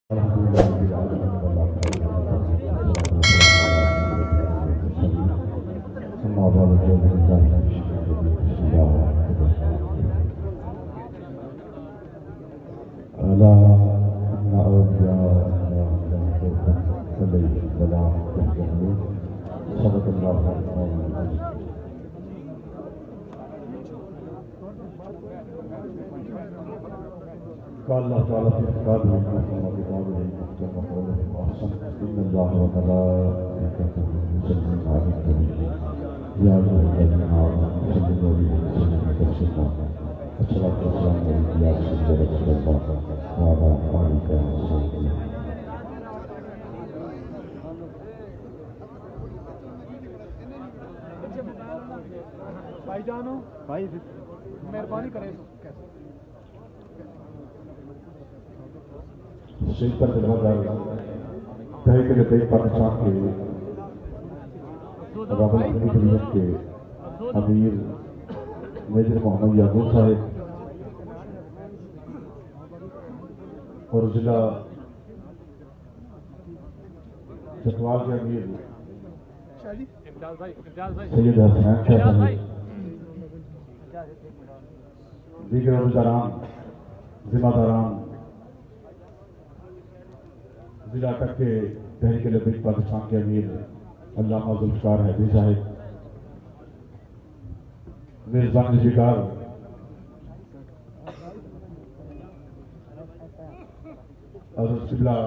الحمد لله رب العالمين والصلاة والسلام أما بعد فأعوذ بالله من الشيطان الرجيم بسم الله الرحمن الرحيم ألا إن أولياء الله لا خوف عليهم ولا هم يحزنون صدق الله العظيم. قال الله تعالى في كتابه المحكم وكتابه المحكم وقوله الأحسن إن الله وملائكته يصلون على النبي يا أيها الذين آمنوا صلوا عليه وسلموا تسليما. الصلاة والسلام عليك يا سيدنا رسول الله وعلى آلك وصحبه. بھائی جانو بھائی مہربانی کریں شہید پر جلوہ دار تحریک لبیک پاکستان کے رابطہ حریت کے امیر میجر محمد یعقوب صاحب اور ضلع چتوال کے امیر سید حسنین شاہ صاحب، دیگر عہدیداران، ذمہ داران ضلع تک کے تحریک لبیک پاکستان کے امیر علامہ ذوالفقار حیدری صاحب، میزبان نشیکار حضرت قبلہ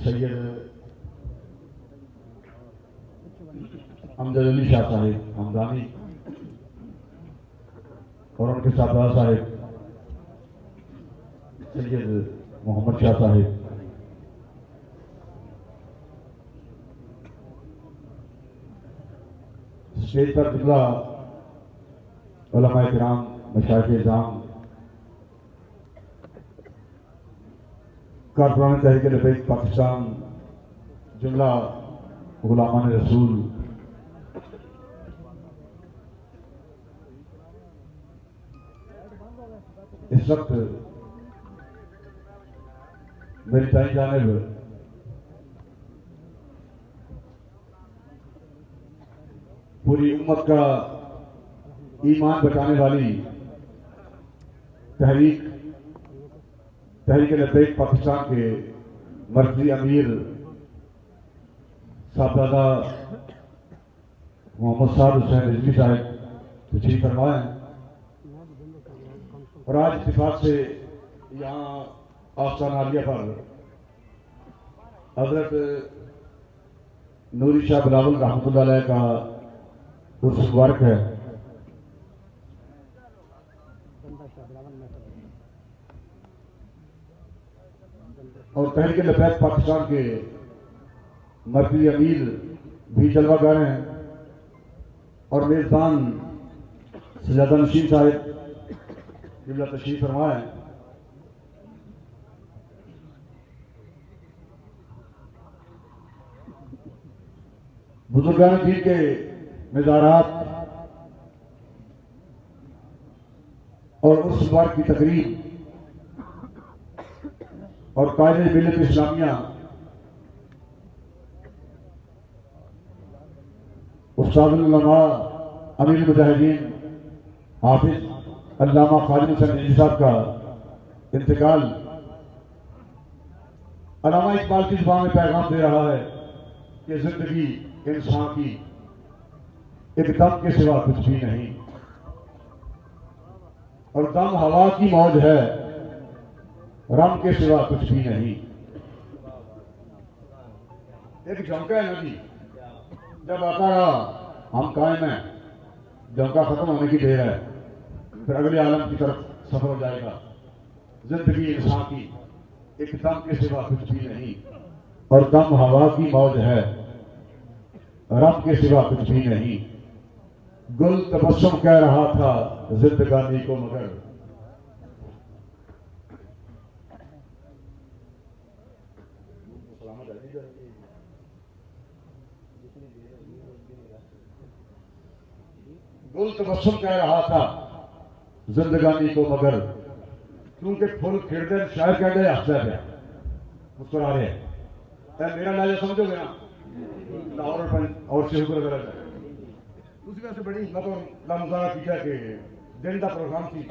سید امجد علی شاہ صاحب ہمدانی اور ان کے سردار صاحب سید محمد شاہ صاحب، اسٹیج پر جملہ علماء کرام، مشائخ اعظام، کارکنان تحریک لبیک پاکستان، جملہ غلامان رسول، اس وقت میری دائیں جانب پوری امت کا ایمان بچانے والی تحریک لبیک پاکستان کے مرکزی امیر صاحبزادہ محمد سعد حسین رضوی صاحب تشریف فرما ہیں، اور آج اتفاق سے یہاں آستانہ عالیہ پر حضرت نوری شاہ بلاول رحمۃ اللہ علیہ کا عرس مبارک ہے، اور تحریک لبیک پاکستان کے مرکزی امیر بھی جلوہ گر ہیں، اور میزبان سجادہ نشین صاحب قبلہ تشریف فرما ہیں۔ بزرگان دین کے مزارات اور عرس مبارک کی تقریب اور قائد ملت اسلامیہ استاد العلماء امیر المجاہدین حافظ علامہ خالد حسین رضوی صاحب کا انتقال علامہ اقبال کی زبان میں پیغام دے رہا ہے کہ زندگی انسان کی ایک دم کے سوا کچھ بھی نہیں، اور دم ہوا کی موج ہے، رم کے سوا کچھ بھی نہیں۔ ایک جھونکا ہے نا جی، جب آتا رہا ہم قائم ہیں، جھونکا ختم ہونے کی دیر ہے، پھر اگلے عالم کی طرف سفر ہو جائے گا۔ زندگی انسان کی ایک دم کے سوا کچھ بھی نہیں، اور دم ہوا کی موج ہے، رب کے سوا کچھ بھی نہیں۔ گل تبسم کہہ رہا تھا زندگانی کو مگر گل تبسم کہہ رہا تھا زندگانی کو مگر کیونکہ پھول کھیڑتے ہیں شاید کہتے ہیں ہنستا پیا مسکرا رہے ہیں میرا لہجہ سمجھو گے نا لاہور اور شیخ وغیرہ اس وجہ سے بڑی مطلب لامزارہ کیا کہ دن کا پروگرام تھی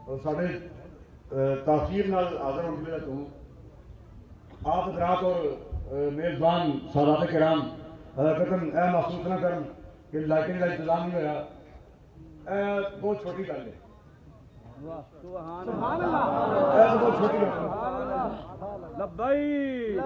اور سارے تاخیر نال حاضر ہونے تو آپ حضرات اور میزبان سادات کرام قدم اے محسوس نہ کرن کہ لائٹنگ کا انتظام نہیں ہوا بہت چھوٹی گل ہے سبحان اللہ بہت چھوٹی گل لبیک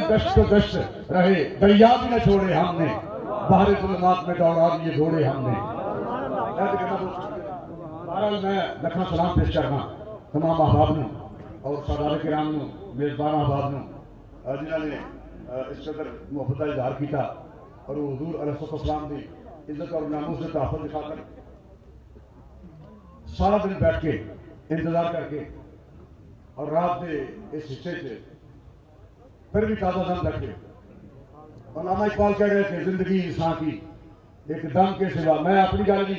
دشت و دشت رہے دریا بھی نہ چھوڑے ہم نے باہر ظلمات میں دوڑا دیے گھوڑے ہم نے بہرحال میں لکھنا سلام پیش کرنا تمام احباب نو اور سردار کرام نو میزبان احباب نو جنہوں نے اس قدر محبت کا اظہار کیا اور حضور علیہ السلام کی عزت اور ناموس سے تحفظ دکھا کر سارا دن بیٹھ کے انتظار کر کے اور رات کے اس حصے سے پھر بھی تازہ دم رکھے علامہ اقبال کہہ رہے تھے زندگی انسان کی ایک دم کے سوا میں اپنی گل بھی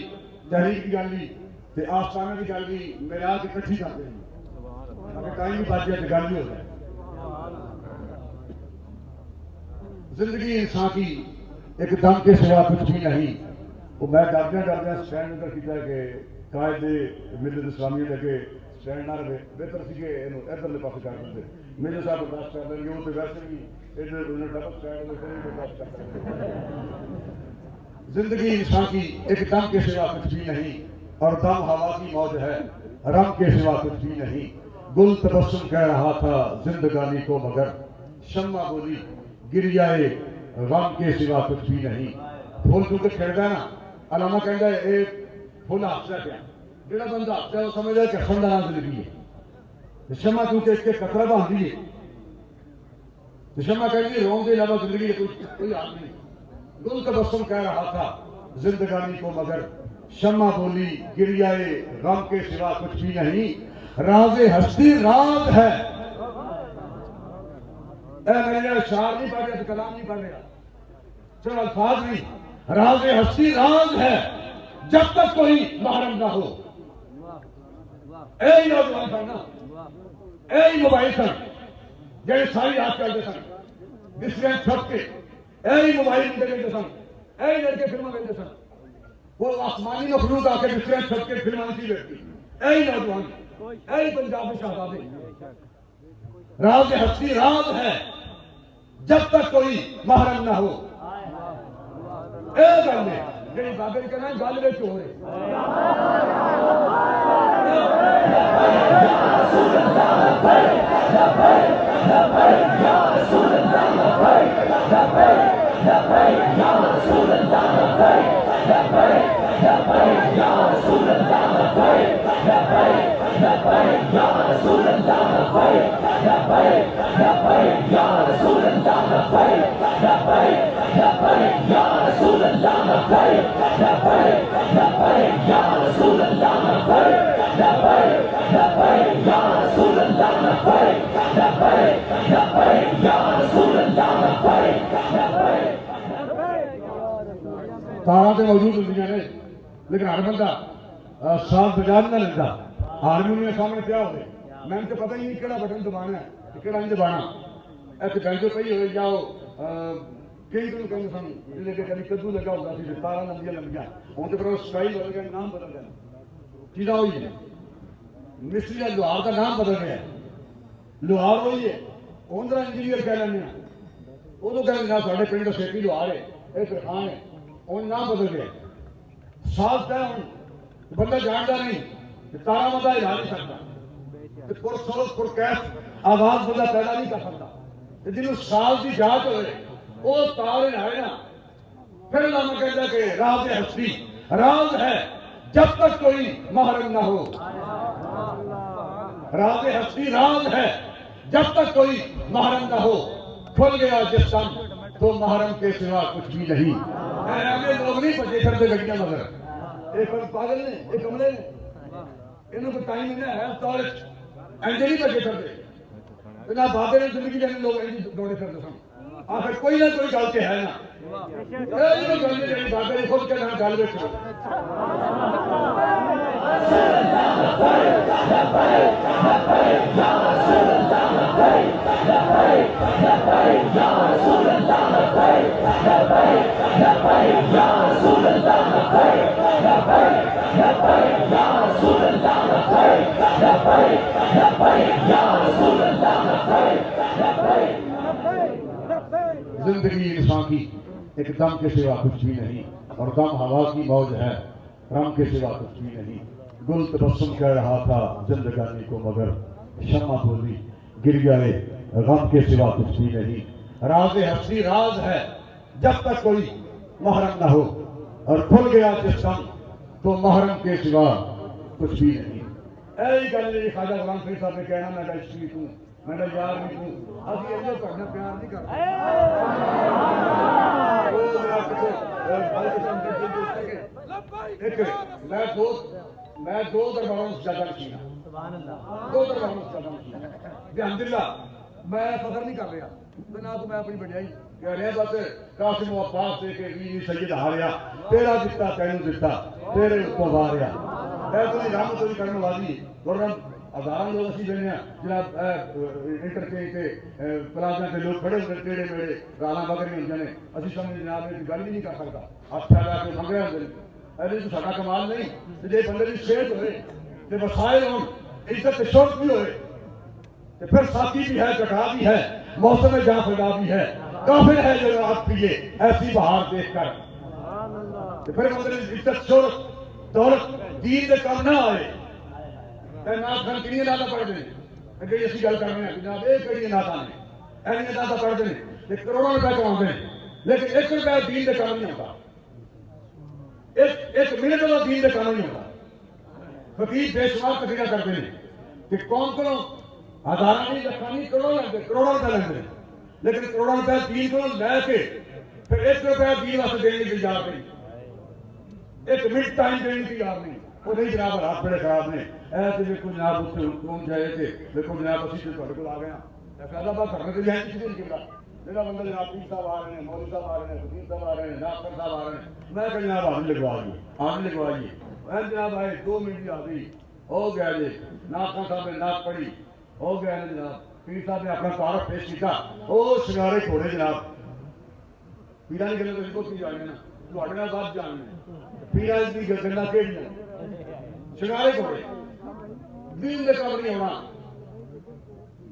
تحریک کی گل بھی آستانے کی گل بھی میرے آ کے کٹھی کرتے ہیں اگر ٹائم بھی بچ جائے تو گل بھی ہو جائے زندگی انسان کی ایک دم کے سوا کچھ بھی نہیں وہ میں ڈردیا سٹینڈ ادھر کیا کہ قائد ملت اسلامی لگے سٹینڈ نہ رہے بہتر سی کہ ادھرلے پاس کر دیں میرے صاحب برداشت کر لیں گے وہ تو ویسے بھی ڈبل سٹینڈ برداشت کر سکتے زندگی انسان کی ایک دم کے سوا کچھ بھی نہیں اور دم ہوا کی موج ہے رم کے سوا کچھ بھی نہیں گل تبسم کہہ رہا تھا زندگانی کو مگر شمع بولی گریائے غم کے سوا کچھ بھی نہیں پھول کیونکہ کھیلتا ہے نا علامہ کہتا ہے ایک پھول ہاتھا پیا جہاں بندہ ہاتھا ہے وہ سمجھتا ہے کہ خندانہ زندگی ہے شمع کیونکہ اس کے قطرہ باندھی ہے تو شمع کہتی ہے رون کے علاوہ زندگی ہے کوئی حال نہیں گل تبسم کہہ رہا تھا زندگانی کو مگر شمع بولی گریائے غم کے سوا کچھ بھی نہیں راز ہستی راز ہے اے میرے اشعار نہیں پڑھ رہا تو کلام نہیں پڑھ رہا چلو الفاظ نہیں راز ہستی راز ہے جب تک کوئی محرم نہ ہو اے نوجوان پڑھنا اے موبائل سن جیسے ساری رات چلتے سن بسرے چھپ کے اے موبائل دیکھتے سن اے لڑکے فلمیں دیکھتے سن وہ آسمانی مخلوق آ کے بسرے چھپ کے فلمیں نہیں دیکھتی اے نوجوان اے پنجاب میں شہزادے راز ہستی راز ہے جب تک کوئی محرم نہ ہو اے گل ہے جی بابے نے کہنا گل میں ہو رہے تارا تو موجود ہوتی ہیں لیکن ہر بندہ سال بجا نہ لیتا ہارمونیم سامنے کیا ہو گئے میں تو پتہ ہی نہیں کہڑا بٹن دبانا ہے کہڑا نہیں دبانا ایسے بینکوں پہ ہی ہوئے جاؤ کئی دن کہیں سن جلے کہ کبھی کدو لگا ہوتا سی تارا لمبیاں لمبیاں ہوں تو پھر وہ سٹائل بدل گیا نام بدل گیا چیزاں ہوئی ہے مستری کا لوہار کا نام بدل گیا لوہار وہی ہے ہوں ذرا انجینئر کہہ لینا وہ تو کہیں نہ سارے پنڈ کا سیپی لوہار ہے ایک خان ہے ہوں نام بدل گیا ساز طے ہوں بندہ جانتا نہیں تارا بندہ ہلا نہیں سکتا پرسوس پرکیف آواز بندہ پیدا نہیں کر سکتا جنہوں ساز کی جانچ ہوئے وہ تار ہلائے نا پھر علامہ کہتا ہے کہ راز ہستی راز ہے جب تک کوئی محرم نہ ہو راز ہستی راز ہے جب تک کوئی محرم نہ ہو کھل گیا جس دم تو محرم کے سوا کچھ بھی نہیں. لوگ نہیں بچے کرتے گڈیاں مگر ایک پاگل نے ایک کملے نے انہوں کو ٹائم نہیں ہے تو ایسے نہیں بچے کرتے نہ بابے نے زندگی جانے لوگ ایسے دوڑے کرتے سن آخر کوئی نہ کوئی گل کے ہے نا بابے نے خود کے نام گل بیٹھے زندگی انسان کی ایک دم کے سوا کچھ بھی نہیں اور دم ہوا کی موج ہے رم کے سوا کچھ بھی نہیں. گل تبسم کہہ رہا تھا زندگانی کو مگر شمع بولی گر گئے غم کے سوا کچھ بھی نہیں. راز ہستی راز ہے جب تک کوئی محرم نہ ہو اور کھل گیا جس دم تو محرم کے سوا کچھ بھی نہیں. ایسی گل میری خواجہ غلام فرید صاحب نے کہنا میں عشقی ہوں میں یار بھی ہوں ابھی ایسے کرنا پیار نہیں کرنا میں دو درباروں سے زیادہ کیا دو درباروں سے زیادہ کیا الحمدللہ میں فخر نہیں کر رہا نہ تو میں اپنی بڑھائی کہہ رہے بس قاسم و عباس دے کے وی سید ہاریا تیرا دتا تینوں دتا تیرے اتوں واریا اے تو رحمت ہوئی کرنے والی ورنہ ہزاروں لوگ اسی دینے ہیں جناب انٹرچینج کے پلازا کے لوگ کھڑے ہوتے ٹیڑے میڑے گالاں بکری ہوندے نے اسی سامنے جناب نے گل ہی نہیں کر سکتا ہاتھ پھیلا کے منگ رہے ہوندے ایسے تو ساڈا کمال نہیں جے بندے دی صحت ہوئے تے وسائل ہون عزت تے شوق بھی ہوئے تے پھر ساتھی بھی ہے جگہ بھی ہے موسم جاں فضا بھی ہے کافر ہے جو رات پیے ایسی بہار دیکھ کر تے پھر بندے دی عزت شوق دولت دین دے کام نہ آئے نات خان کنیاں ناتا پڑھ دیں کہ اسی گل کرنے ہیں جناب ایک کڑی ناتا نے ایسے ناتا پڑھ دیں کہ کروڑوں روپے کماتے ہیں لیکن ایک روپے دین دے کام نہیں ہوتا ایک منٹ کا دین دے کام نہیں ہوتا. فقیر بے شمار تقریر کرتے ہیں کہ قوم کو ہزارہ نہیں لکھانی کروڑوں روپے لیتے ہیں لیکن کروڑوں روپے دین کو لے کے پھر ایک روپے دین واسطے دینے کی تیار نہیں ایک منٹ ٹائم دینے کی تیار نہیں. وہ نہیں جناب رات بڑے خراب نے ایسے دیکھو جناب اس سے حکوم جائے تھے دیکھو جناب اسی سے تھوڑے کو آ گیا فیض آباد کرنے کے لیے کسی دن کیا میرا بندہ جناب پیر صاحب آ رہے ہیں مولوی صاحب آ رہے ہیں فقیر صاحب آ رہے ہیں ناصر صاحب آ رہے ہیں میں کہ جناب آنے لگوائیے میں جناب آئے 2 منٹ آ گئی ہو گیا جی ناصر صاحب نے نعت پڑھی ہو گیا جناب پیر صاحب نے اپنا تعارف پیش کیا وہ شگارے چھوڑے جناب پیران کی گلیں تو ان کو کی جانے نا تھوڑے نال بات جاننے پیران کی گلاں کہڑیاں شگارے چھوڑے دین دے کام نہیں ہونا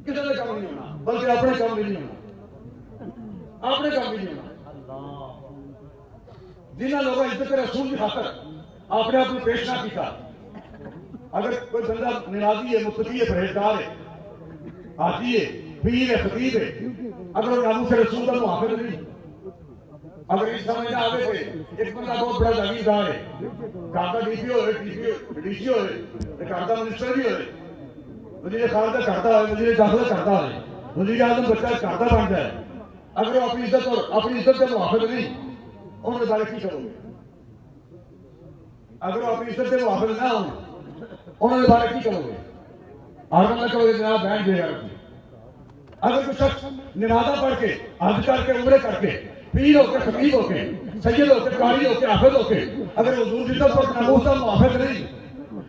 کسی دے کام نہیں ہونا بلکہ اپنے کام بھی نہیں ہونا اپنے کام بھی نہیں ہونا. جنہاں لوگوں عزت رسول کی خاطر اپنے آپ کو پیش نہ کیتا اگر کوئی بندہ نمازی ہے متقی ہے پرہیزگار ہے حاجی ہے پیر ہے خطیب ہے اگر وہ ناموس رسول کا محافظ نہیں اگر اس سمجھ نہ آوے تھے ایک بندہ بہت بڑا جاگیردار ہے گھر کا ڈی پی ہوئے ڈی سی ہوئے گھر کا منسٹر بھی ہوئے وزیر خارجہ کرتا ہے وزیر داخلہ کرتا ہے وزیر اعظم بچہ کرتا بن جائے اگر وہ اپنی عزت اور اپنی عزت کے محافظ نہیں انہوں نے بارے کی کرو گے اگر وہ اپنی عزت کے محافظ نہ ہوں انہوں نے بارے کی کرو گے آرام نہ کرو گے جناب بہن دے گا اگر کوئی شخص نمازہ پڑھ کے حج کر کے عمرے کر کے پیر ہو کے خطیب ہو کے سید ہو کے قاری ہو کے حافظ ہو کے اگر حضور کی طرف پر ناموس کا محافظ نہیں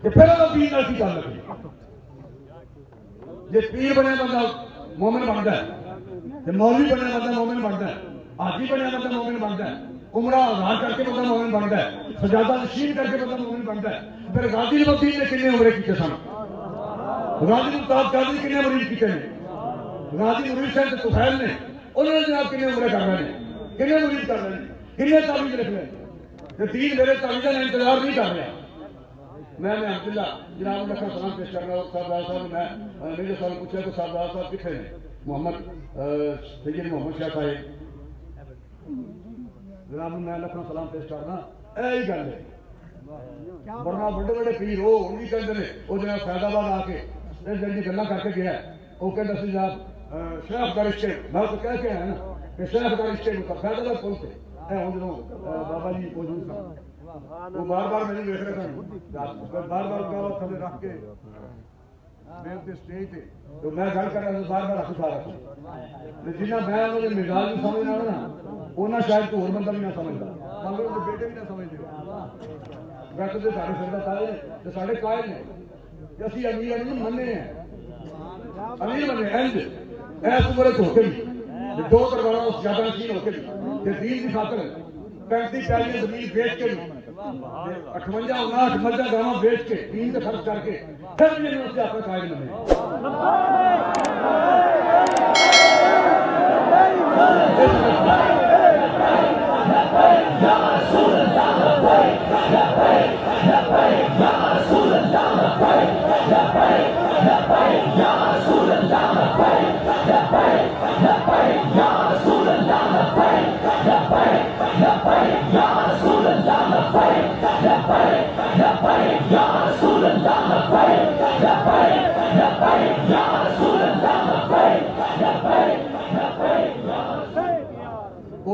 تو پھر وہ دین نال کی گل لگی جی پیر بنے بندہ مومن بنتا ہے مولوی بنے بندہ مومن بنتا ہے حاجی بنے بندہ مومن بنتا ہے عمرہ آزاد کر کے بندہ مومن بنتا ہے سجادہ نشین کر کے بندہ مومن بنتا ہے پھر غازی نعمتین نے کتنے عمرے کیتے سن غازی ممتاز قادری کتنے مریض کیتے ہیں غازی مرید صاحب طفیل نے انہوں نے جناب کتنے عمرے کر رہے ہیں کتنے مریض کر رہے ہیں کتنے تعویذ لکھ رہے ہیں دین میرے تعویذ کا انتظار نہیں کر رہا میں الحمدللہ جناب کا سلام پیش کر رہا ہوں صاحب میں میرے سوال پوچھا تو صاحب کتنے ہیں محمد سید محمد شاہ صاحب جناب میں لکھنا سلام پیش کرنا یہی گل ہے ورنہ بڑے بڑے پیر وہ ان بھی کہتے ہیں وہ جناب فیض آباد آ کے گلا کر کے گیا ہے وہ کہتے ہیں جناب شیخ درش کے میں تو کہہ کے آیا نا کہ شیخ کا رشتے میں فیض اللہ پہنچے اے ہوں جنہوں بابا جی موجود تھا وہ بار بار میں نہیں دیکھ رہے تھے بار بار کہا تھے رکھ کے میں تے سٹیج تے تو میں گل کر رہا بار بار ہاتھ اٹھا رہا جنہ میں انہوں نے مزاج نہیں سمجھنا نا انہاں شاید کوئی اور بندہ بھی نہ سمجھتا مگر ان کے بیٹے بھی نہ سمجھتے ویسے تو سارے سردا تارے نے سارے قائل نے کہ اسی امیر نہیں مننے ہیں امیر مننے اینڈ ایس عمر ہو کے بھی دو درباروں اس زیادہ نشین ہو کے بھی کہ دین کی خاطر 35 40 زمین بیچ کے بھی 58 59 مجھا گاواں بیچ کے دین سے خرچ کر کے پھر بھی انہوں نے اپنا قائل بنے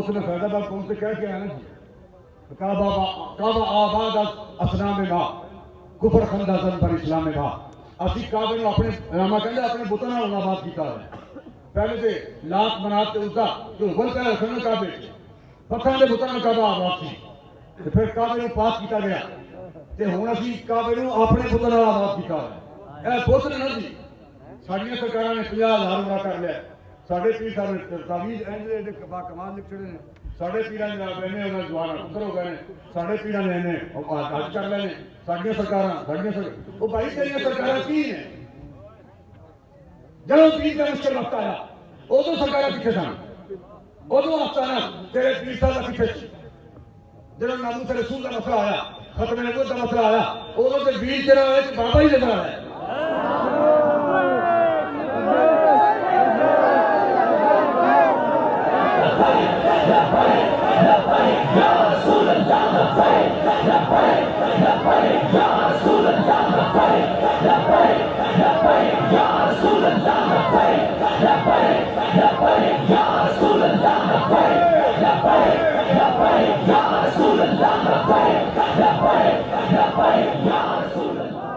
اس نے فیض آباد قوم سے کہہ کے آنا کعبہ آباد اسنام ماں کفر خندہ زن پر اسلام ماں اسی کعبے نے اپنے راما کہندے اپنے بتوں نال آباد کیتا ہے پہلے تے لات منات تے عزا جو بل پہ رکھنا کعبے پتھراں دے بتوں نال کعبہ آباد سی تے پھر کعبے نوں پاک کیتا گیا تے ہن اسی کعبے نوں اپنے بتوں نال آباد کیتا ہے اے بت نے نہ جی ساڈیاں سرکاراں نے 50,000 عمرہ کر لیا ساڈے پیر صاحب تعویذ اینج با کمال لکھ چھڑے نے ساڈے پیراں جناب نے انہاں جوان پتر ہو گئے ساڈے پیراں نے حج کر لے ساڈیاں سرکاراں او بھائی تیریاں سرکاراں کی ہیں جدوں پیر کا مشکل وقت آیا ادو سرکاراں کتنے سن ادو آستانہ تیرے پیر صاحب کا کتنے جدوں ناموس رسول کا مسئلہ آیا ختم نبوت کا مسئلہ آیا ادو تے بیچ تیرا ایک بابا ہی نظر آیا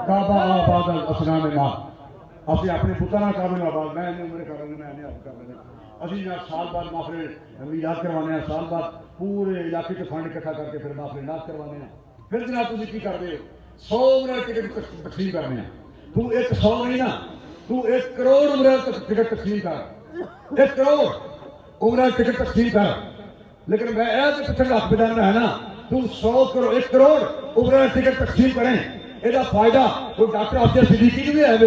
کعبہ آباد اسنام ماں اسی اپنے پتراں کعبے آباد میں نے عمرے کر لینا میں اب کر لینا اسی سال بعد محفل میلاد کروانے ہیں سال بعد پورے علاقے کے فنڈ اکٹھا کر کے پھر محفل ناز کروانے ہیں پھر جناب تسی کی کرتے ہو 100 عمرے ٹکٹ تقسیم کرنے ہیں تو 100 نہیں نا تو 1 کروڑ عمرے ٹکٹ تقسیم کر 1 کروڑ عمرے ٹکٹ تقسیم کر لیکن میں ایسے پیچھے ہاتھ بدانا ہے نا تو 100 کروڑ 1 کروڑ عمرے ٹکٹ تقسیم کریں یہ فائدہ کوئی ڈاکٹر افضل صدیقی بھی ہے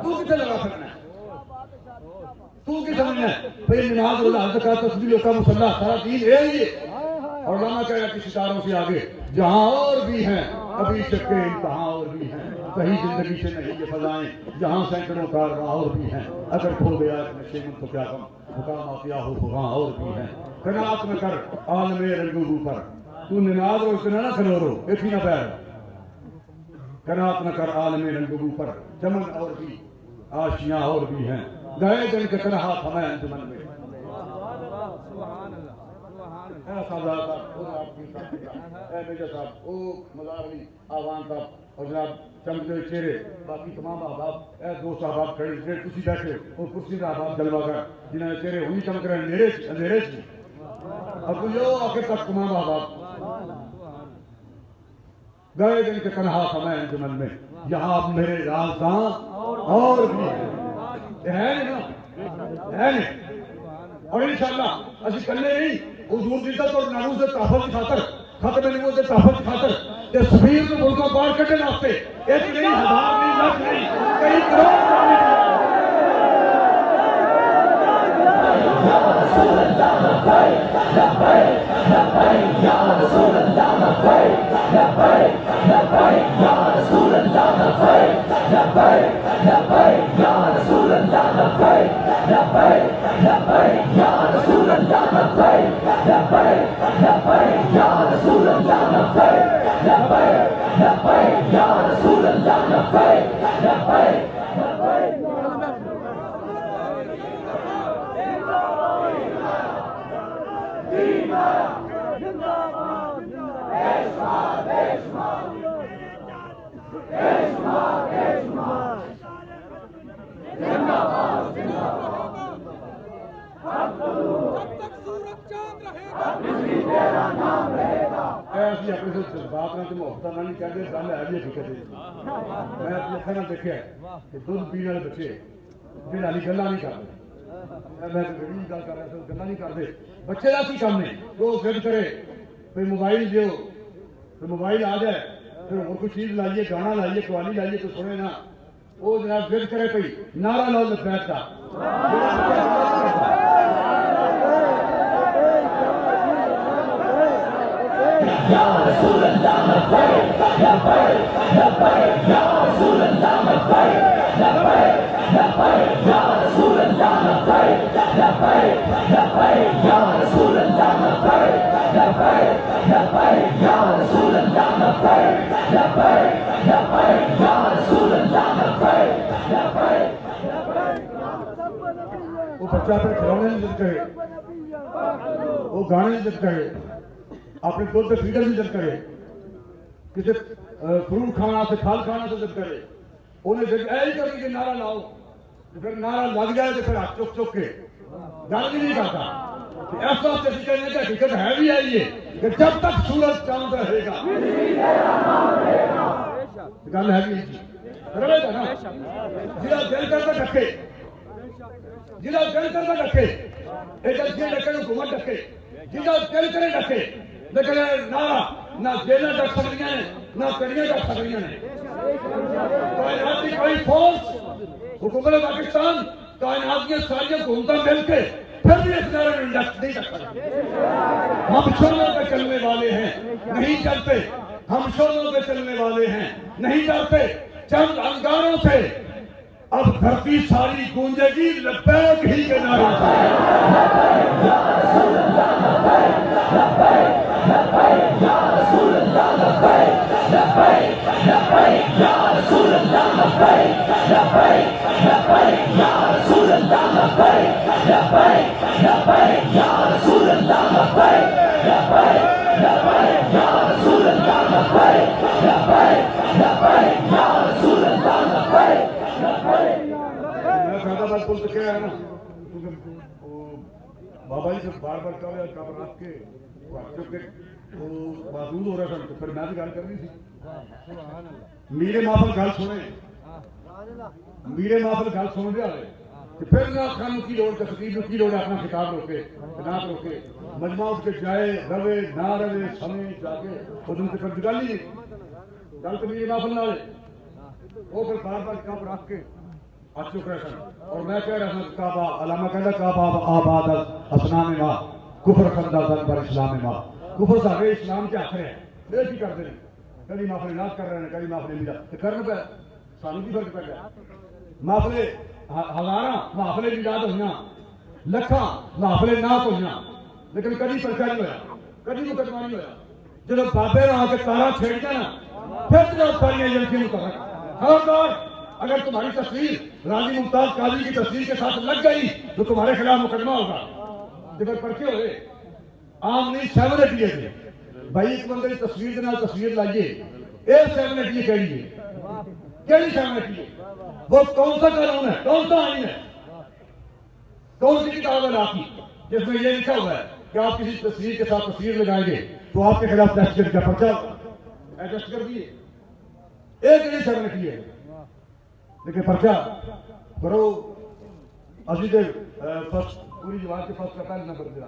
تو کتنے لگا سکنا ہے تو کی سمجھنا ہے بھئی نماز روزہ حج زکات تسبیح کا مصلی سارا دین ہے یہ اور علماء کہہ رہا کہ ستاروں سے آگے جہاں اور بھی ہیں ابھی شک امتحان اور بھی ہیں صحیح زندگی سے نہیں یہ فضائیں جہاں سینکڑوں کارواں اور بھی ہیں اگر کھو گیا نشے من تو کیا غم حکام آفیہ ہو فغاں اور بھی ہیں قناعت میں کر عالم رنگو پر تو نماز روز نہ کھلورو ایک ہی نہ پیر قناعت نہ کر عالم رنگو پر چمن اور بھی آشیاں اور بھی ہیں گئے دن کے تنہا ہمیں انجمن میں اے سادات صاحب آپ کی صاحب اے میجر صاحب او مزار علی آوان صاحب اور جناب چمکتے چہرے باقی تمام احباب اے دو صاحباب کھڑے جنہیں کسی بیٹھے اور کرسی کا احباب جلوہ کر جنہیں چہرے ہونی چمک رہے اندھیرے سے اور کوئی یو آخر تک تمام احباب گئے دن کے تنہا ہمیں انجمن میں یہاں اب میرے رازداں اور بھی ہے نہیں اور انشاءاللہ اسی کلے نہیں حضور کی عزت اور ناموس سے تحفظ کی خاطر ختم نبوت سے تحفظ کی خاطر کہ سفیر کو ملکوں پار کرنے واسطے ایک نہیں ہزار نہیں لاکھ نہیں کئی کروڑ یا رسول اللہ لبیک لبیک یا رسول اللہ لبیک لبیک لبیک یا رسول اللہ لبیک لبیک لبیک یا رسول اللہ لبیک لبیک لبیک یا رسول اللہ لبیک لبیک لبیک یا رسول اللہ لبیک لبیک لبیک یا رسول اللہ لبیک لبیک لبیک ایسی اپنے سے جذبات نہ محبت نہ نہیں کہتے گل ہے بھی حقیقت ہے میں اپنے اکھاں نال دیکھا کہ دودھ پینے والے بچے جہاں والی گلاں نہیں کرتے میں گل کر رہا تھا گلاں نہیں کرتے بچے کا کی کام ہے وہ ضد کرے کوئی موبائل دیو پھر موبائل آ جائے پھر اور کوئی چیز لائیے گانا لائیے قوالی لائیے تو سنے نا وہ جناب ضد کرے پئی نعرہ لاؤ لبیک کا یا رسول اللہ لبیک لبیک لبیک یا رسول اللہ لبیک لبیک لبیک یا رسول اللہ لبیک لبیک لبیک یا رسول اللہ لبیک لبیک لبیک یا رسول اللہ لبیک لبیک لبیک یا رسول اللہ لبیک لبیک وہ بچہ اپنے کھلونے نہیں ضد کرے وہ گانے نہیں ضد کرے اپنے دودھ سے فیڈر نہیں ضد کرے کسی فروٹ کھانا سے پھل کھانا سے ضد کرے انہیں ضد ایسی کرے کہ نعرہ لاؤ پھر نعرہ لگ جائے تو پھر ہاتھ چک چک کے گل بھی نہیں کرتا ایسا کسی کہنے کا حقیقت ہے بھی آئیے کہ جب تک سورج چاند رہے گا گل ہے بھی رہے گا نا جہاں دل کرتا ڈکے جہاں دل کرتا ڈکے ایجنسیاں ڈکے حکومت ڈکے جہاں دل کرے ڈکے لیکن نعرہ نہ جیلیں ڈک سکتی ہیں نہ کڑیاں ڈک سکتی ہیں کائنات کی کوئی فورس حکومت پاکستان کائنات کی ساری حکومتیں مل کے پھر بھی اس نعرے میں نہیں ڈک سکتے ہم شوروں پہ چلنے والے ہیں نہیں چلتے ہم شوروں پہ چلنے والے ہیں نہیں چلتے چند انگاروں سے اب دھرتی ساری گونجے گی لبیک ہی کے نعرے سے یا رسول اللہ لبیک لبیک لبیک یا رسول اللہ لبیک لبیک لبیک یا رسول اللہ لبیک لبیک لبیک یا رسول اللہ لبیک لبیک لبیک یا رسول اللہ لبیک لبیک لبیک یا رسول اللہ لبیک لبیک لبیک یا رسول اللہ لبیک میں فیض آباد پل تک آیا نا بابا جی سے بار بار کہا کب رات کے محدود ہو رہا تھا تو پھر میں بھی گل کرنی تھی میرے محفل گل سنے میرے محفل گل سن رہا ہے پھر نہ خان کی لوڑ تقریر کی لوڑ اپنا خطاب روکے خطاب روکے مجمع اٹھ کے جائے روے نہ روے سمے جا کے وہ تم سے پھر گل ہی نہیں گل تو میرے محفل نہ وہ پھر بار بار کب رکھ کے چک رہے سن اور میں کہہ رہا تھا کعبہ علامہ کہتا کعبہ آباد اسنام ماں کفر خندہ زن پر اسلام ماں کفر سارے اسلام کے آخر ہیں یہ کی کرتے ہیں کبھی محفل ناز کر رہے ہیں کبھی محفل میرا کرنا پہ سانو کی فرق پہ گیا محفل ہزاراں محفل میلاد ہوئیاں لکھاں محفل نعت ہوئیاں لیکن کبھی پرچہ نہیں ہوا کبھی مقدمہ نہیں ہوا جب بابے نے آ کے تارا چھیڑ دیا نا پھر جب ساری ایجنسی متحرک خبردار اگر تمہاری تصویر راضی ممتاز قاضی کی تصویر کے ساتھ لگ گئی تو تمہارے خلاف مقدمہ ہوگا جب پرچے ہوئے عام نہیں 780 تھے بھائی ایک بندے کی تصویر کے نال تصویر لائیے ایک 780 کہہ لیجیے کہڑی 780 وہ کون سا قانون ہے کون سا آئین ہے کون سی کتاب ہے آپ کی جس میں یہ لکھا ہوا ہے کہ آپ کسی تصویر کے ساتھ تصویر لگائیں گے تو آپ کے خلاف دہشت کا پرچہ ایڈجسٹ کر دیے ایک نہیں 780 ہے لیکن پرچہ کرو ابھی تو پوری جماعت کے پاس کا پہلے نمبر دیا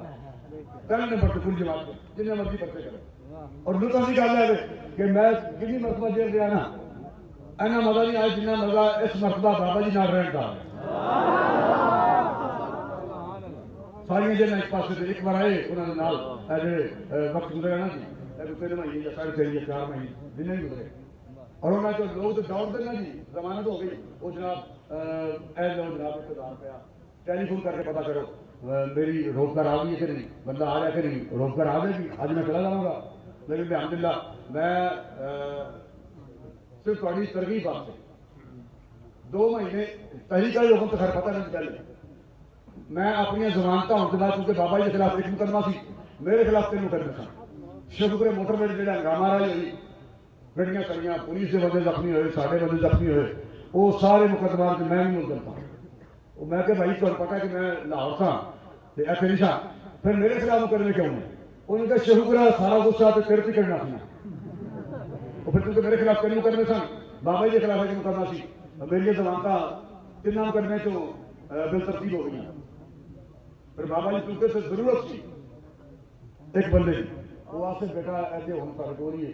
پہلے نمبر سے پوری جماعت کو جتنے مرضی پرچے کرو اور لطف کی گل ہے کہ میں جتنی مرتبہ جیل گیا نا اینا مزہ نہیں آیا جتنا مزہ اس مرتبہ بابا جی نال رہن کا ساری جیل ایک پاس سے ایک بار آئے انہوں نے نال وقت گزرا نا جی 3 مہینے یا 3.5 4 مہینے جنہیں بھی گزرے اور انہوں نے جو لوگ تو دوڑ دے نا جی ضمانت ہو گئی وہ جناب اے لوگ جناب انتظار پیا ٹیلی فون کر کے پتا کرو میری روزگار آ گئی ہے کہ نہیں بندہ آ رہا کہ نہیں روزگار آ گئی آج میں چلا جاؤں گا لیکن الحمدللہ میں صرف تھوڑی ترغیب آپ سے 2 مہینے تحریک کا حکم تو خیر پتہ نہیں چل میں اپنی ضمانتیں ہونے کے بعد کیونکہ بابا جی کے خلاف ایک مقدمہ سی میرے خلاف 3 مقدمے سن شکر موٹر ویڈ جہاں ہنگامہ رہی ہوئی گڑیاں چڑیاں، پولیس کے بندے زخمی ہوئے، سارے بندے زخمی ہوئے، وہ سارے مقدمات میں نہیں ملزم تھا۔ میں کہ بھائی تمہیں پتا کہ میں لاہور تھا ایسے نہیں تھا، پھر میرے خلاف مقدمے کیوں ہیں؟ انہوں نے کہا شروع کرا سارا غصہ تو تیرے پہ کرنا تھا، اور پھر کیونکہ میرے خلاف کئی مقدمے سن، بابا جی کے خلاف ایک مقدمہ سی، میری زمانتہ تین مقدمے تو بالترتیب ہو گئی۔ پھر بابا جی چونکہ سے ضرورت تھی ایک بندے کی، وہ آپ سے بیٹا ایسے ہونے پر گولی ہے،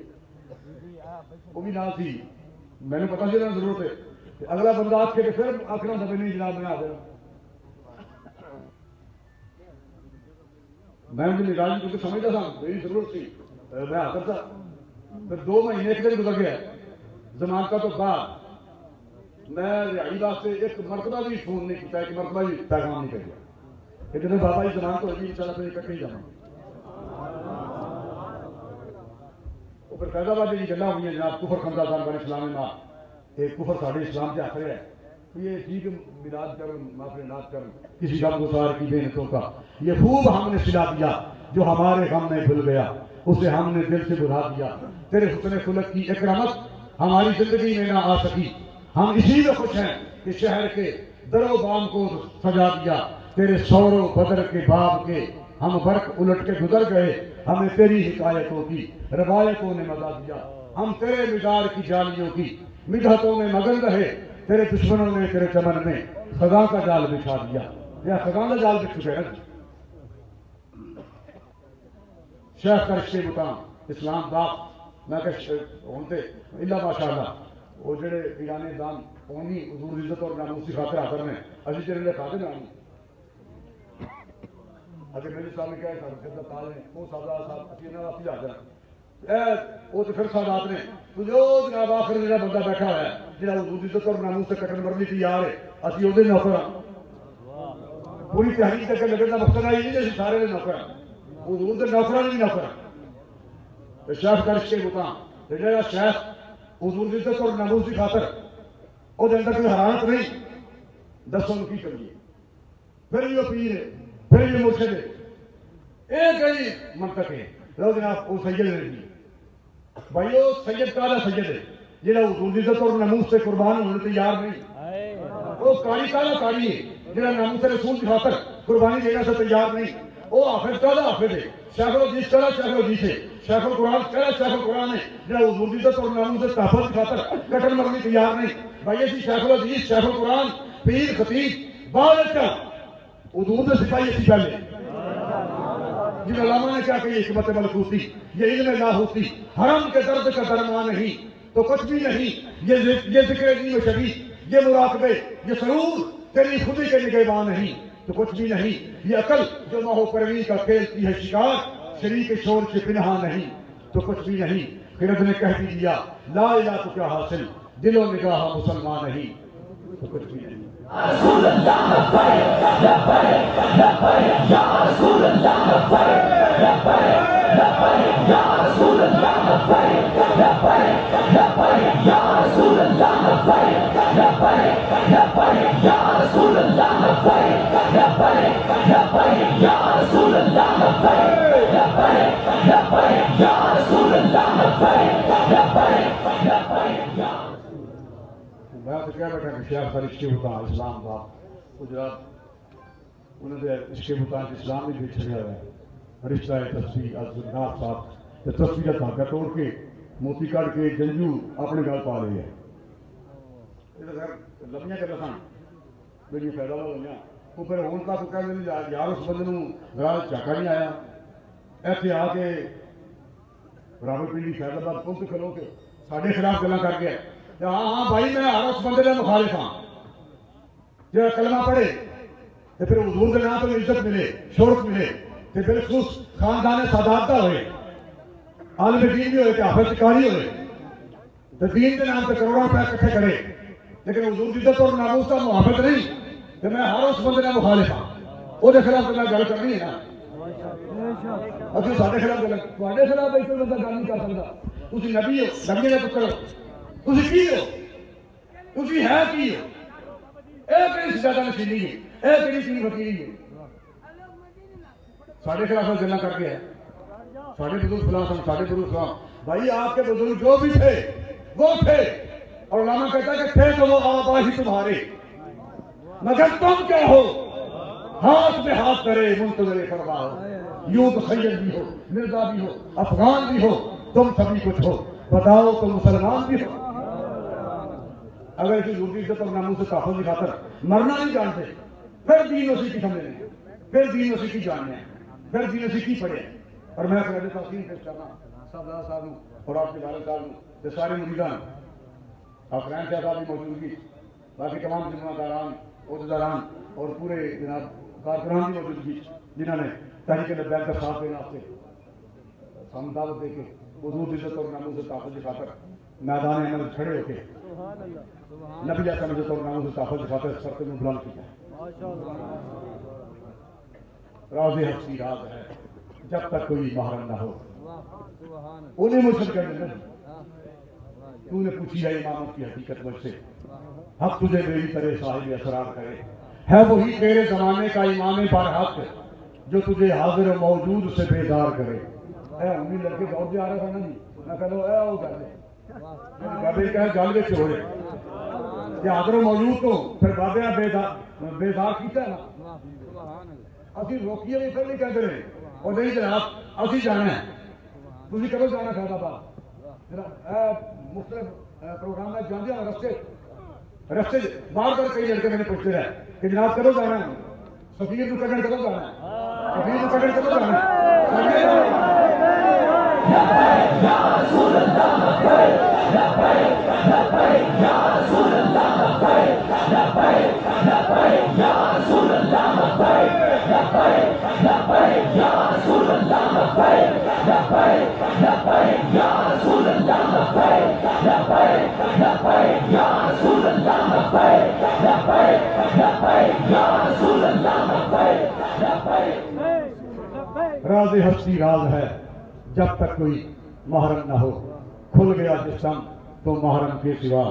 وہ بھی نہ تھی، میں نے پتا چلا ضرورت ہے کہ اگلا بندہ آپ کے پھر آخر دفعہ نہیں جناب میں آ گیا، میں ان کی نگاہ کیونکہ سمجھتا تھا میری ضرورت تھی، میں آتا تھا۔ پھر 2 مہینے ایک دن گزر گیا ضمانت کا، تو بعد میں رہائی واسطے ایک مرتبہ بھی فون نہیں کیا، ایک مرتبہ بھی پیغام نہیں کیا کہ جب بابا جی ضمانت ہوگی ان شاء اللہ پھر اکٹھے ہی جانا۔ پھر فیض آباد جی گلا ہوئی ہیں جناب کفر خمزہ خان بن اسلام ماں، ایک کفر ساڑھے اسلام کے آخر ہے، یہ ٹھیک میلاد کر معافرنات کر کسی غم گسار کی بینتوں کا، یہ خوب ہم نے سلا دیا جو ہمارے غم میں بھول گیا، اسے ہم نے دل سے بھلا دیا، تیرے حسن خلق کی ایک رحمت ہماری زندگی میں نہ آ سکی، ہم اسی میں خوش ہیں کہ شہر کے در و بام کو سجا دیا، تیرے سور و بدر کے باب کے ہم برق الٹ کے گزر گئے، ہمیں تیری حکایتوں کی روایتوں نے مزا دیا، ہم تیرے مزار کی جالیوں کی مدحتوں میں مگن رہے، تیرے دشمنوں نے تیرے چمن میں خزاں کا جال بچھا دیا، یا خزاں کا جال بچھ چکے ہیں۔ شیخ کرش کے مقام اسلام باپ میں کہ ہوتے اللہ ماشاءاللہ وہ جڑے ایرانی دان قومی حضور عزت اور ناموس کی خاطر حاضر نے، اسی جڑے لے خاطر نام اگر میرے صاحب نے کہا ہے سارے تال ہیں وہ صاحب اسی انہاں واسطے حاضر ہیں، وہ تو پھر سادات نے تو جو جناب آخر جڑا بندہ بیٹھا ہوا ہے جڑا حضور عزت اور ناموس سے کٹن مرنی تیار ہے، اسی وہ نوکر ہاں، پوری تحریک تک لگن کا مقصد ہے نہیں کہ سارے نوکر ہیں، حضور کے نوکراں نہیں نوکر ہیں۔ شیخ کرش کے مقام جڑا شیخ حضور عزت اور ناموس کی خاطر وہ اندر کوئی حرارت نہیں، دسو کی کریے، پھر یہ پیر ہے، پھر یہ مرشد ہے، ایک ہی منطق ہے لو جناب وہ سید ہے جی بھائی، وہ سید کا سید ہے جہاں حضور عزت اور ناموس سے قربان ہونے تیار نہیں، وہ قاری کا قاری ہے جہاں ناموس رسول کی خاطر قربانی دینے سے تیار نہیں، وہ حافظ کا حافظ ہے، شیخ الحدیث کا شیخ الحدیث ہے، شیخ القرآن کا شیخ القرآن ہے جہاں حضور عزت اور ناموس سے تحفظ کی خاطر کٹن مرنی تیار نہیں۔ بھائی اسی شیخ الحدیث شیخ القرآن پیر خطیب بعد کا حضور نے سپاہی اسی پہلے جن علامہ نے کیا کہ یہ حکمت ملکوتی، یہ علم لاہوتی، حرم کے درد کا درمان نہیں تو کچھ بھی نہیں، یہ ذکر علم و شبیہ، یہ مراقبے، یہ سرور تیری خودی کے نگہباں نہیں تو کچھ بھی نہیں، یہ عقل جو ماہو پروی کا کھیلتی ہے شکار، شریک شور سے پنہا نہیں تو کچھ بھی نہیں۔ خرد نے کہہ بھی دیا لا الہ تو کیا حاصل، دل و نگاہ مسلمان نہیں تو کچھ بھی نہیں۔ رسول اللہ لبیک لبیک لبیک یا رسول اللہ لبیک لبیک لبیک یا رسول اللہ لبیک لبیک لبیک یا رسول اللہ لبیک لبیک لبیک یا رسول اللہ لبیک لبیک لبیک یا رسول اللہ لبیک لبیک لبیک یا رسول اللہ لبیک لبیک لبیک یا میں تو کہہ بیٹھا کہ شیخ سر عشق بتاں اسلام کا گجرات انہوں نے عشق بتاں اسلام بھی بچ گیا ہے، رشتہ تصویر عبدالناف صاحب تے تصویر کا دھاگا توڑ کے موتی کٹ کے جنجو اپنے گل پا لے ہے، لمبیاں کر رکھا میری فائدہ ہو گئی وہ پھر ہوں تک کہہ دیں یار اس بندے ذرا جھاکا نہیں آیا ایسے آ کے راول پنڈی فیض آباد پل سے کھلو کے سارے خلاف گلا کر گیا، ہاں ہاں بھائی میں ہر اس بندے کا مخالف ہاں جا کلمہ پڑھے تو پھر حضور کے نام پہ عزت ملے شہرت ملے تو بالخصوص خاندان سادات کا ہوئے، عالم دین بھی ہوئے کہ حافظ کاری ہوئے تو دین کے نام پہ کروڑوں روپے اکٹھے کرے، لیکن حضور کی عزت اور ناموس کا محافظ نہیں تو میں ہر اس بندے کا مخالف ہاں، وہ خلاف میں گل کرنی ہے نا، اچھا سارے خلاف گل تھوڑے خلاف کوئی بندہ گل نہیں کر سکتا، تھی نبی ہو نبی کا پتر ہو، تھی کی ہو، تھی ہے کی ہو، اے کہڑی زیادہ نشینی ہے، اے کہڑی چیز فقیری ہے، سارے خلاف گلا کر کے ہے، سارے بزرگ فلاں سن، سارے بزرگ فلاں بھائی آپ کے بزرگ جو بھی تھے وہ تھے، اور علامہ کہتا ہے کہ تھے تو وہ آبا ہی تمہارے، مگر تم کیا ہو؟ ہاتھ میں ہاتھ کرے منتظر فرما ہو، یوں تو سید بھی ہو، مرزا بھی ہو، افغان بھی ہو، تم سبھی کچھ ہو، بتاؤ تو مسلمان بھی ہو۔ اگر اسی جھوٹی عزت اور ناموس سے تحفظ کی خاطر مرنا نہیں جانتے، پھر دین اسی کی سمجھنے ہیں، پھر دین اسی کی جاننے ہیں، پھر دین اسی کی پڑھے ہیں۔ اور میں قید تحسین پیش کرنا صاحب صاحب ہوں اور آپ کے والد صاحب ہوں کہ سارے مریدان افرین صاحب کی موجودگی، باقی تمام ذمہ داران، عہدیداران اور پورے جناب کارکنان کی موجودگی جنہوں نے تحریک لبیک کا ساتھ دینا سے ہم دعوت دے کے حضور عزت اور ناموس سے تحفظ کی خاطر میدان عمل کھڑے ہو کے نبی جیسا عزت اور ناموس سے تحفظ کی خاطر سرتے میں بلند کیا ہے۔ راز ہستی راز ہے جب تک کوئی محرم نہ ہو، انہیں مرشد کرنے نہیں۔ تو نے پوچھی ہے امامت کی حقیقت مجھ سے، حق تجھے میری طرح صاحب اسرار کرے، ہے وہی تیرے زمانے کا امام برحق جو تجھے حاضر و موجود سے بیدار کرے۔ اے امید لڑکے دور سے آ رہا تھا نا جی، میں کہہ لو اے وہ کر دے بابے کہے گل میں چھوڑے کہ حاضر و موجود تو پھر بابے بیدار کیتا ہے نا، اسی روکیے بھی پھر نہیں کہتے رہے اور نہیں جناب اسی جانا ہے، تھی کرو جانا فیض آباد مختلف پروگرام میں جانے ہیں، رستے بار بار کئی لڑکے میں نے پوچھتے رہے کہ جناب کرو جانا ہے، سفیر کو کٹن کرو جانا ہے، سفیر کو کٹن کرو جانا ہے۔ راز ہستی راز ہے جب تک کوئی محرم نہ ہو، کھل گیا جسم تو محرم کے سوا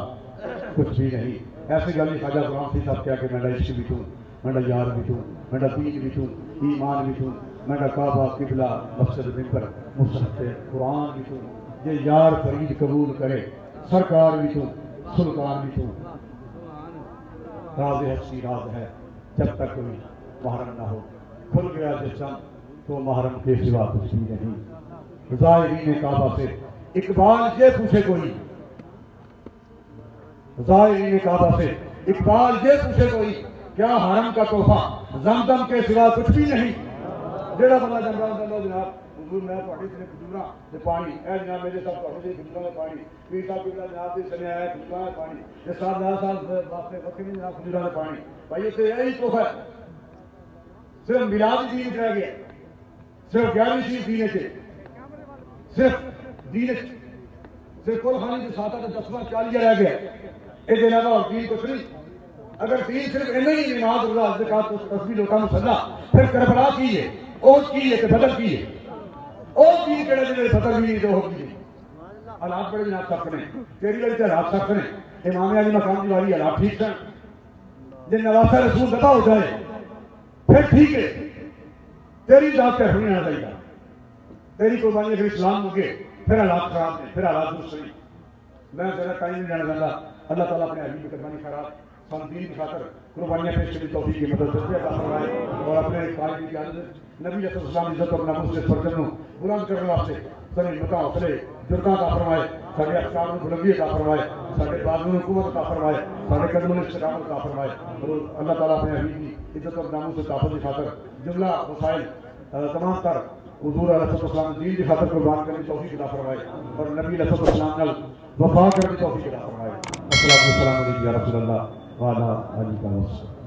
کچھ بھی نہیں۔ ایسے گلی خواجہ غلام سی صاحب کیا کہ میں عشق بھی توں، میں یار بھی توں، میں دین بھی توں، ایمان بھی توں، میں کعبہ قبلہ مسجد منبر مصحف قرآن بھی توں، یہ یار فرید قبول کرے سرکار بھی توں، سلطان بھی توں۔ راز ہستی راز ہے جب تک کوئی محرم نہ ہو، کھل گیا جسم تو محرم کے سوا کچھ بھی نہیں۔ زائرین کعبہ سے اقبال یہ پوچھے کوئی، زائرین کعبہ سے اقبال یہ پوچھے کوئی، کیا حرم کا تحفہ زمزم کے سوا کچھ بھی نہیں؟ جیڑا بندہ جناب اللہ جناب حضور میں تھوڑی سے کھجوراں تے پانی، اے جناب میرے صاحب تھوڑی سے کھجوراں تے پانی، پیر صاحب قبلہ جناب دی سنے آیا کھجوراں تے پانی، تے صاحب صاحب واسطے وقت نہیں جناب کھجوراں تے پانی۔ بھائی اسے یہی تحفہ ہے، صرف میلاد دین رہ گیا، صرف 11ویں چیز دینے سے، صرف دین صرف کل خانی کے ساتھ 10واں 40 رہ گیا، یہ دینا اور دین کچھ نہیں۔ اگر دین صرف ایسا ہی نماز روزہ زکات تسبیح ہوتا مسلح، پھر کربلا کی ہے اور کی ہے کہ بدل کی ہے اور دین کہڑا جنہیں فتح بھی نہیں جو ہوگی۔ حالات بڑے جناب سخت نے، تیری بڑی حالات سخت نے، امام علی مقام کی والی حالات ٹھیک ہیں، جن نواسہ رسول دبا ہو جائے پھر ٹھیک ہے، تیری ذات کیسے نہیں آنا چاہیے، تیری قربانی اگر اسلام ہو گئے پھر حالات خراب ہیں، پھر حالات دوسرے۔ میں ذرا ٹائم نہیں جانا چاہتا، اللہ تعالیٰ اپنے حبیب کی قربانی خیرات دین کی خاطر قربانیاں پیش کرنے کی توفیق کی مدد سے عطا فرمائے اور اپنے قائد کی عادت نبی علیہ السلام عزت اور ناموس سے فرزند کو بلند کرنے واسطے سارے ہمتاں حوصلے جرأت عطا فرمائے، سارے افکار کو بلندی عطا فرمائے، سارے بازو کو قوت عطا فرمائے، سارے قدموں میں استقامت عطا فرمائے اور اللہ تعالیٰ اپنے حبیب کی عزت اور ناموس سے تحفظ کی خاطر جملہ مسائل تمام تر حضور علیہ السلام دین کی خاطر قربان کرنے کی توفیق عطا فرمائے اور نبی علیہ السلام نال وفا کرنے کی توفیق عطا فرمائے۔ السلام علیکم یا رسول اللہ وعلیٰ آلہ وصحبہ۔